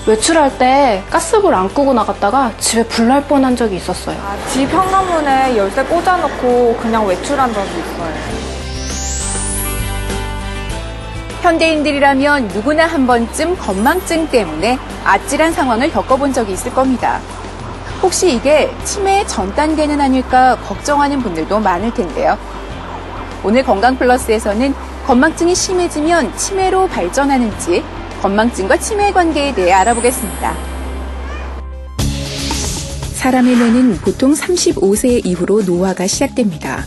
외출할 때 가스불 안 끄고 나갔다가 집에 불 날 뻔한 적이 있었어요. 집 현관문에 열쇠 꽂아놓고 그냥 외출한 적이 있어요. 현대인들이라면 누구나 한 번쯤 건망증 때문에 아찔한 상황을 겪어본 적이 있을 겁니다. 혹시 이게 치매의 전 단계는 아닐까 걱정하는 분들도 많을 텐데요. 오늘 건강플러스에서는 건망증이 심해지면 치매로 발전하는지 건망증과 치매의 관계에 대해 알아보겠습니다. 사람의 뇌는 보통 35세 이후로 노화가 시작됩니다.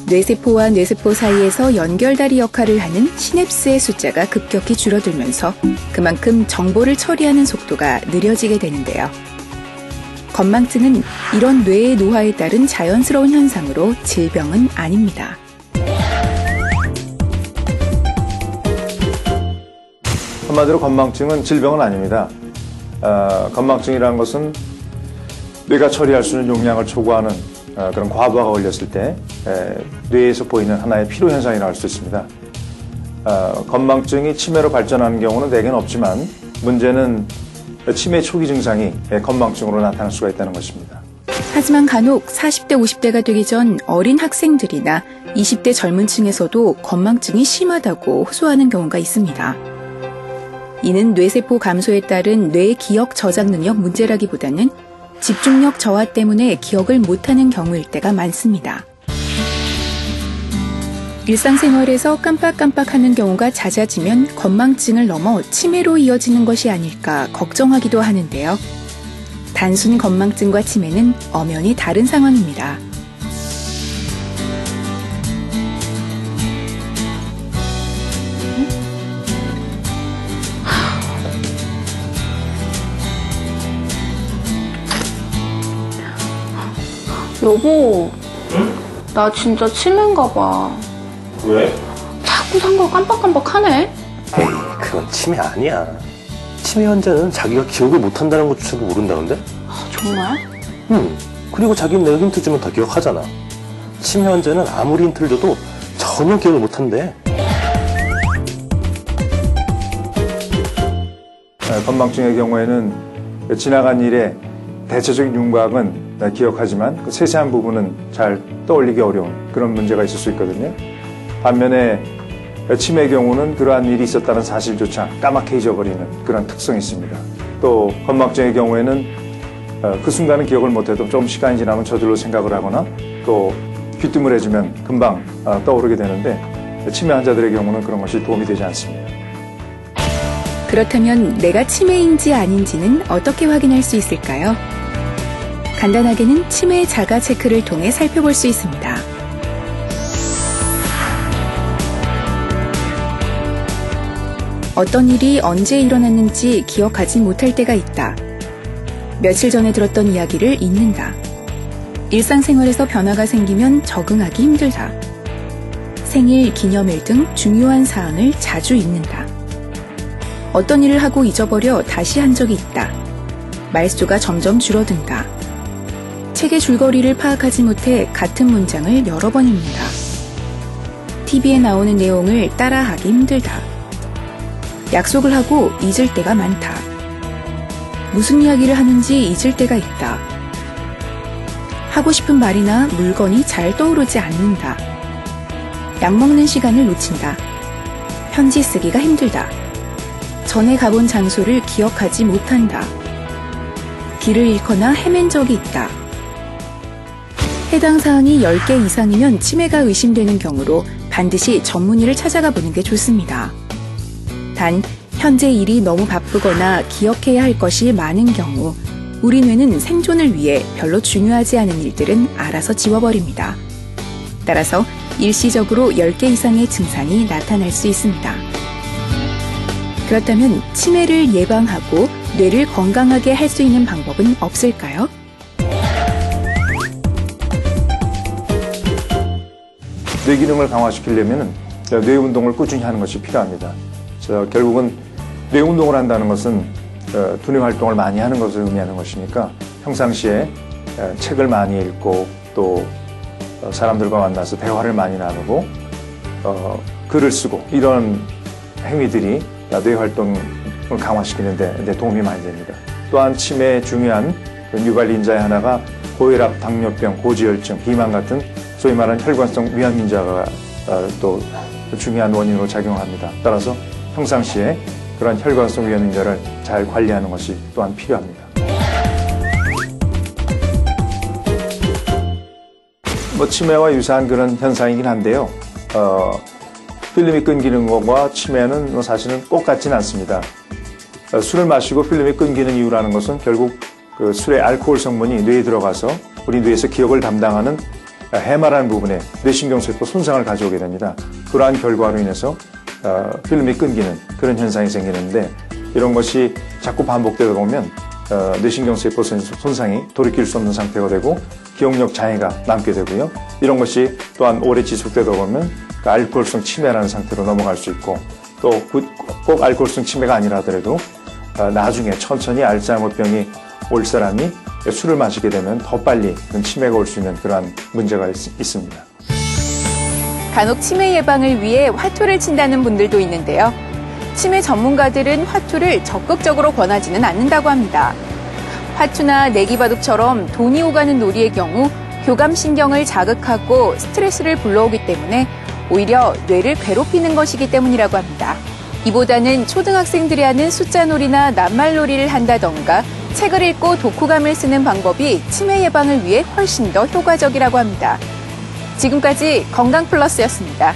뇌세포와 뇌세포 사이에서 연결다리 역할을 하는 시냅스의 숫자가 급격히 줄어들면서 그만큼 정보를 처리하는 속도가 느려지게 되는데요. 건망증은 이런 뇌의 노화에 따른 자연스러운 현상으로 질병은 아닙니다. 한마디로 건망증은 질병은 아닙니다. 건망증이라는 것은 뇌가 처리할 수 있는 용량을 초과하는 그런 과부하가 걸렸을 때 뇌에서 보이는 하나의 피로현상이라고 할 수 있습니다. 건망증이 치매로 발전하는 경우는 대개는 없지만 문제는 치매 초기 증상이 건망증으로 나타날 수가 있다는 것입니다. 하지만 간혹 40대, 50대가 되기 전 어린 학생들이나 20대 젊은 층에서도 건망증이 심하다고 호소하는 경우가 있습니다. 이는 뇌세포 감소에 따른 뇌의 기억 저장 능력 문제라기보다는 집중력 저하 때문에 기억을 못하는 경우일 때가 많습니다. 일상생활에서 깜빡깜빡하는 경우가 잦아지면 건망증을 넘어 치매로 이어지는 것이 아닐까 걱정하기도 하는데요. 단순 건망증과 치매는 엄연히 다른 상황입니다. 여보, 나 진짜 치매인가 봐. 왜? 자꾸 산 거 깜빡깜빡하네. 에이, 그건 치매 아니야. 치매 환자는 자기가 기억을 못한다는 것조차도 모른다는데? 정말? 그리고 자기는 내가 힌트 주면 다 기억하잖아. 치매 환자는 아무리 힌트를 줘도 전혀 기억을 못한대. 건망증의 경우에는 지나간 일의 대체적인 윤곽은 기억하지만 그 세세한 부분은 잘 떠올리기 어려운 그런 문제가 있을 수 있거든요. 반면에 치매의 경우는 그러한 일이 있었다는 사실조차 까맣게 잊어버리는 그런 특성이 있습니다. 또 건망증의 경우에는 그 순간은 기억을 못해도 좀 시간이 지나면 저절로 생각을 하거나 또 귀뜸을해주면 금방 떠오르게 되는데 치매 환자들의 경우는 그런 것이 도움이 되지 않습니다. 그렇다면 내가 치매인지 아닌지는 어떻게 확인할 수 있을까요? 간단하게는 치매 자가 체크를 통해 살펴볼 수 있습니다. 어떤 일이 언제 일어났는지 기억하지 못할 때가 있다. 며칠 전에 들었던 이야기를 잊는다. 일상생활에서 변화가 생기면 적응하기 힘들다. 생일, 기념일 등 중요한 사항을 자주 잊는다. 어떤 일을 하고 잊어버려 다시 한 적이 있다. 말수가 점점 줄어든다. 책의 줄거리를 파악하지 못해 같은 문장을 여러 번 읽는다. TV에 나오는 내용을 따라하기 힘들다. 약속을 하고 잊을 때가 많다. 무슨 이야기를 하는지 잊을 때가 있다. 하고 싶은 말이나 물건이 잘 떠오르지 않는다. 약 먹는 시간을 놓친다. 편지 쓰기가 힘들다. 전에 가본 장소를 기억하지 못한다. 길을 잃거나 헤맨 적이 있다. 해당 사항이 10개 이상이면 치매가 의심되는 경우로 반드시 전문의를 찾아가 보는 게 좋습니다. 단, 현재 일이 너무 바쁘거나 기억해야 할 것이 많은 경우 우리 뇌는 생존을 위해 별로 중요하지 않은 일들은 알아서 지워버립니다. 따라서 일시적으로 10개 이상의 증상이 나타날 수 있습니다. 그렇다면 치매를 예방하고 뇌를 건강하게 할 수 있는 방법은 없을까요? 뇌 기능을 강화시키려면 뇌 운동을 꾸준히 하는 것이 필요합니다. 결국은 뇌 운동을 한다는 것은 두뇌 활동을 많이 하는 것을 의미하는 것이니까 평상시에 책을 많이 읽고 또 사람들과 만나서 대화를 많이 나누고 글을 쓰고 이런 행위들이 뇌 활동 강화시키는 데 도움이 많이 됩니다. 또한 치매의 중요한 유발인자의 하나가 고혈압, 당뇨병, 고지혈증, 비만 같은 소위 말하는 혈관성 위암인자가 또 중요한 원인으로 작용합니다. 따라서 평상시에 그런 혈관성 위암인자를 잘 관리하는 것이 또한 필요합니다. 치매와 유사한 그런 현상이긴 한데요. 필름이 끊기는 것과 치매는 사실은 똑같지는 않습니다. 술을 마시고 필름이 끊기는 이유라는 것은 결국 그 술의 알코올 성분이 뇌에 들어가서 우리 뇌에서 기억을 담당하는 해마라는 부분에 뇌신경세포 손상을 가져오게 됩니다. 그러한 결과로 인해서 필름이 끊기는 그런 현상이 생기는데 이런 것이 자꾸 반복되다 보면 뇌신경세포 손상이 돌이킬 수 없는 상태가 되고 기억력 장애가 남게 되고요. 이런 것이 또한 오래 지속되다 보면 그 알코올성 치매라는 상태로 넘어갈 수 있고 또 꼭 알코올성 치매가 아니라 하더라도 나중에 천천히 알츠하이머병이 올 사람이 술을 마시게 되면 더 빨리 치매가 올 수 있는 그러한 문제가 있습니다. 간혹 치매 예방을 위해 화투를 친다는 분들도 있는데요. 치매 전문가들은 화투를 적극적으로 권하지는 않는다고 합니다. 화투나 내기바둑처럼 돈이 오가는 놀이의 경우 교감신경을 자극하고 스트레스를 불러오기 때문에 오히려 뇌를 괴롭히는 것이기 때문이라고 합니다. 이보다는 초등학생들이 하는 숫자놀이나 낱말놀이를 한다던가 책을 읽고 독후감을 쓰는 방법이 치매 예방을 위해 훨씬 더 효과적이라고 합니다. 지금까지 건강플러스였습니다.